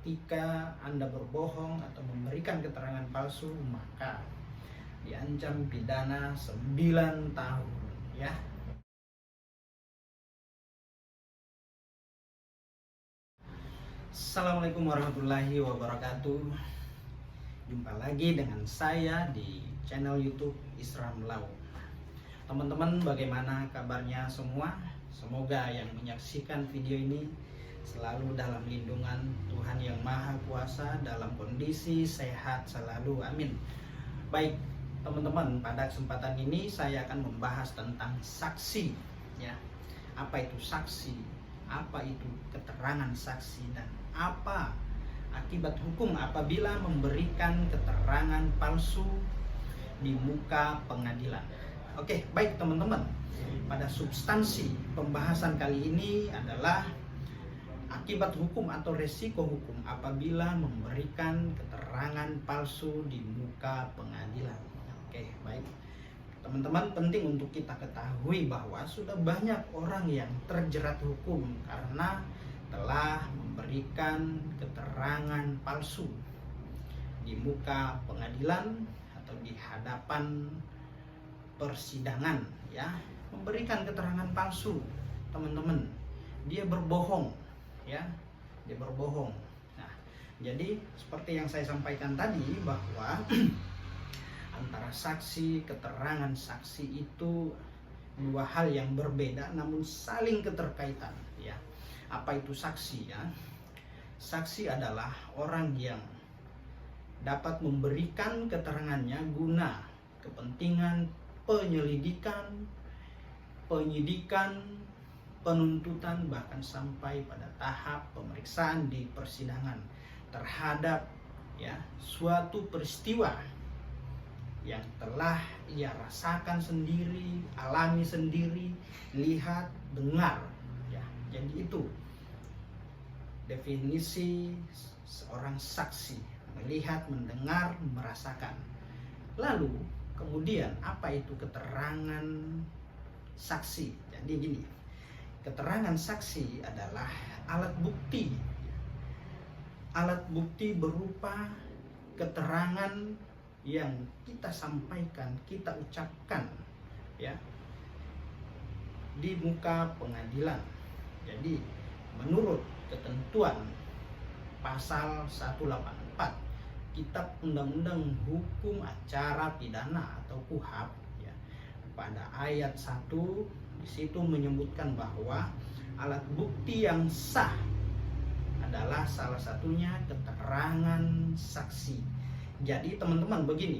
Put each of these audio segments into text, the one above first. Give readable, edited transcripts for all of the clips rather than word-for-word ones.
ketika Anda berbohong atau memberikan keterangan palsu, maka diancam pidana 9 tahun ya. Assalamualaikum warahmatullahi wabarakatuh. Jumpa lagi dengan saya di channel YouTube Islam Lau. Teman-teman, bagaimana kabarnya semua? Semoga yang menyaksikan video ini selalu dalam lindungan Tuhan Yang Maha Kuasa, dalam kondisi sehat selalu, amin. Baik teman-teman, pada kesempatan ini saya akan membahas tentang saksi ya. Apa itu saksi? Apa itu keterangan saksi, dan apa akibat hukum apabila memberikan keterangan palsu di muka pengadilan. Oke, baik teman-teman. Pada substansi pembahasan kali ini adalah akibat hukum atau resiko hukum apabila memberikan keterangan palsu di muka pengadilan. Oke, baik. Teman-teman, penting untuk kita ketahui bahwa sudah banyak orang yang terjerat hukum karena telah memberikan keterangan palsu di muka pengadilan atau di hadapan persidangan ya. Memberikan keterangan palsu, teman-teman. Dia berbohong ya. Dia berbohong. Nah, jadi seperti yang saya sampaikan tadi bahwa antara saksi, keterangan saksi itu dua hal yang berbeda namun saling keterkaitan ya. Apa itu saksi ya? Saksi adalah orang yang dapat memberikan keterangannya guna kepentingan penyelidikan, penyidikan, penuntutan, bahkan sampai pada tahap pemeriksaan di persidangan terhadap ya suatu peristiwa yang telah ia rasakan sendiri, alami sendiri, lihat, dengar ya. Jadi itu definisi seorang saksi: melihat, mendengar, merasakan. Lalu kemudian apa itu keterangan saksi? Jadi gini, keterangan saksi adalah alat bukti. Alat bukti berupa keterangan yang kita sampaikan, kita ucapkan ya di muka pengadilan. Jadi menurut ketentuan pasal 184 Kitab Undang-Undang Hukum Acara Pidana atau KUHAP ya, pada ayat 1 di situ menyebutkan bahwa alat bukti yang sah adalah salah satunya keterangan saksi. Jadi teman-teman begini,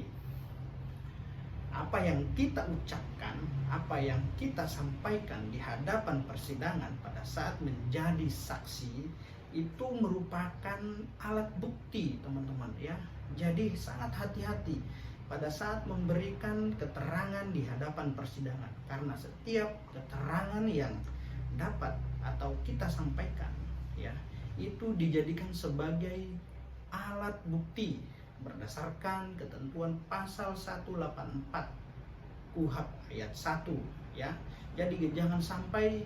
apa yang kita ucapkan, apa yang kita sampaikan di hadapan persidangan pada saat menjadi saksi itu merupakan alat bukti teman-teman ya. Jadi sangat hati-hati pada saat memberikan keterangan di hadapan persidangan, karena setiap keterangan yang dapat atau kita sampaikan ya itu dijadikan sebagai alat bukti berdasarkan ketentuan pasal 184 KUHAP ayat 1 ya. Jadi jangan sampai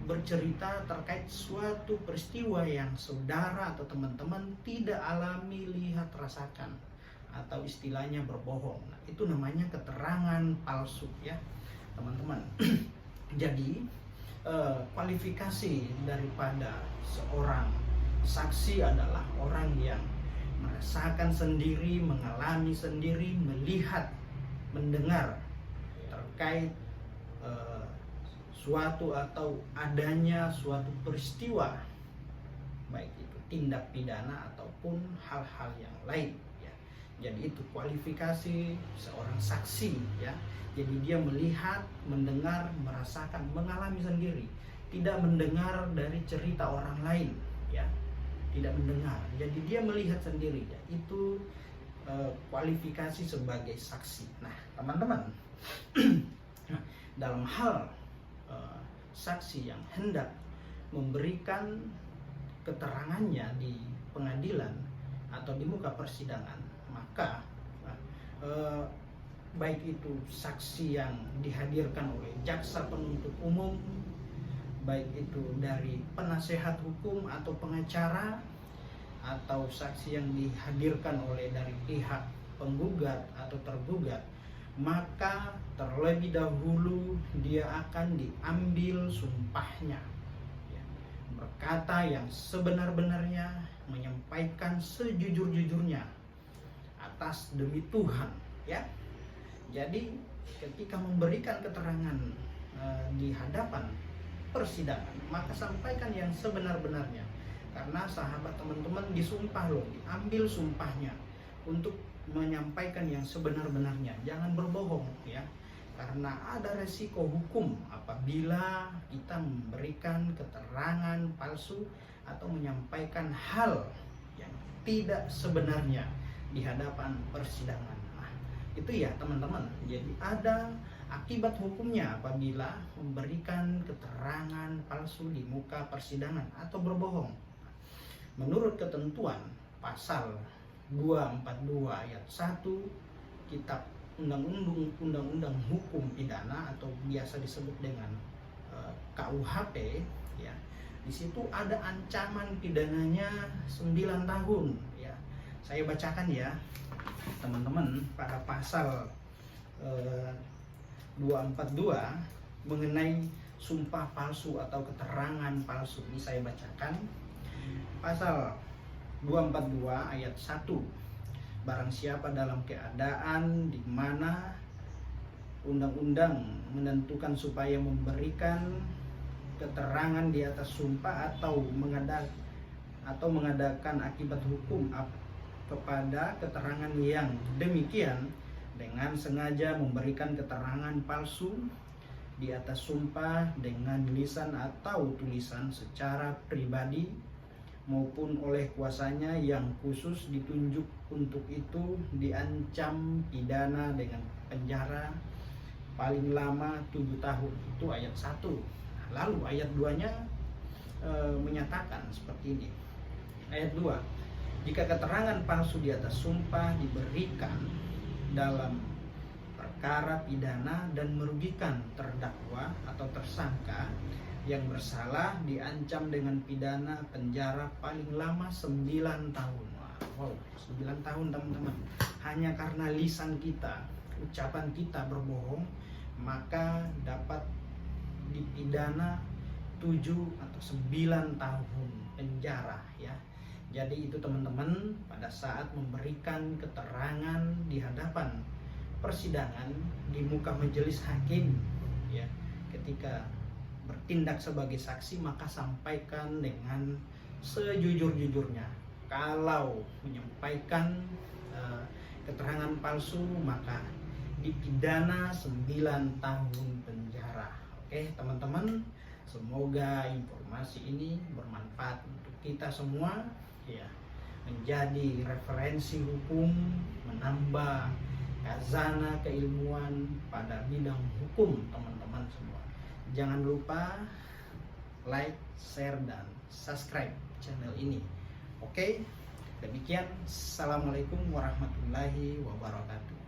bercerita terkait suatu peristiwa yang saudara atau teman-teman tidak alami, lihat, rasakan, atau istilahnya berbohong. Nah, itu namanya keterangan palsu ya teman-teman. Jadi kualifikasi daripada seorang saksi adalah orang yang merasakan sendiri, mengalami sendiri, melihat, mendengar terkait suatu atau adanya suatu peristiwa, baik itu tindak pidana ataupun hal-hal yang lain ya. Jadi itu kualifikasi seorang saksi ya. Jadi dia melihat, mendengar, merasakan, mengalami sendiri, tidak mendengar dari cerita orang lain ya. Tidak mendengar, jadi dia melihat sendiri ya. Itu kualifikasi sebagai saksi. Nah teman-teman, dalam hal saksi yang hendak memberikan keterangannya di pengadilan atau di muka persidangan, maka baik itu saksi yang dihadirkan oleh jaksa penuntut umum, baik itu dari penasehat hukum atau pengacara, atau saksi yang dihadirkan oleh dari pihak penggugat atau tergugat, maka terlebih dahulu dia akan diambil sumpahnya, ya, berkata yang sebenar-benarnya, menyampaikan sejujur-jujurnya atas demi Tuhan, ya. Jadi ketika memberikan keterangan di hadapan persidangan, maka sampaikan yang sebenar-benarnya. Karena sahabat teman-teman disumpah loh, diambil sumpahnya untuk menyampaikan yang sebenar-benarnya. Jangan berbohong, ya. Karena ada resiko hukum apabila kita memberikan keterangan palsu atau menyampaikan hal yang tidak sebenarnya di hadapan persidangan. Nah, itu ya teman-teman. Jadi ada akibat hukumnya apabila memberikan keterangan palsu di muka persidangan atau berbohong. Menurut ketentuan pasal 242 ayat 1 Kitab Undang-Undang Hukum Pidana atau biasa disebut dengan KUHP, ya. Di situ ada ancaman pidananya 9 tahun, ya. Saya bacakan ya teman-teman, pada pasal 242 mengenai sumpah palsu atau keterangan palsu. Ini saya bacakan. Pasal 242 ayat 1. Barang siapa dalam keadaan di mana undang-undang menentukan supaya memberikan keterangan di atas sumpah atau mengadakan akibat hukum kepada keterangan yang demikian dengan sengaja memberikan keterangan palsu di atas sumpah dengan lisan atau tulisan secara pribadi maupun oleh kuasanya yang khusus ditunjuk untuk itu, diancam pidana dengan penjara paling lama 7 tahun. Itu ayat 1. Lalu ayat 2-nya menyatakan seperti ini. Ayat 2. Jika keterangan palsu di atas sumpah diberikan dalam perkara pidana dan merugikan terdakwa atau tersangka yang bersalah, diancam dengan pidana penjara paling lama 9 tahun. Wow, 9 tahun teman-teman. Hanya karena lisan kita, ucapan kita berbohong, maka dapat dipidana 7 atau 9 tahun penjara, ya. Jadi itu teman-teman, pada saat memberikan keterangan di hadapan persidangan di muka majelis hakim, ya, ketika bertindak sebagai saksi, maka sampaikan dengan sejujur-jujurnya. Kalau menyampaikan keterangan palsu, maka dipidana 9 tahun penjara. Oke teman-teman, semoga informasi ini bermanfaat untuk kita semua, ya, menjadi referensi hukum, menambah khazanah keilmuan pada bidang hukum teman-teman semua. Jangan lupa like, share, dan subscribe channel ini. Oke, demikian. Assalamualaikum warahmatullahi wabarakatuh.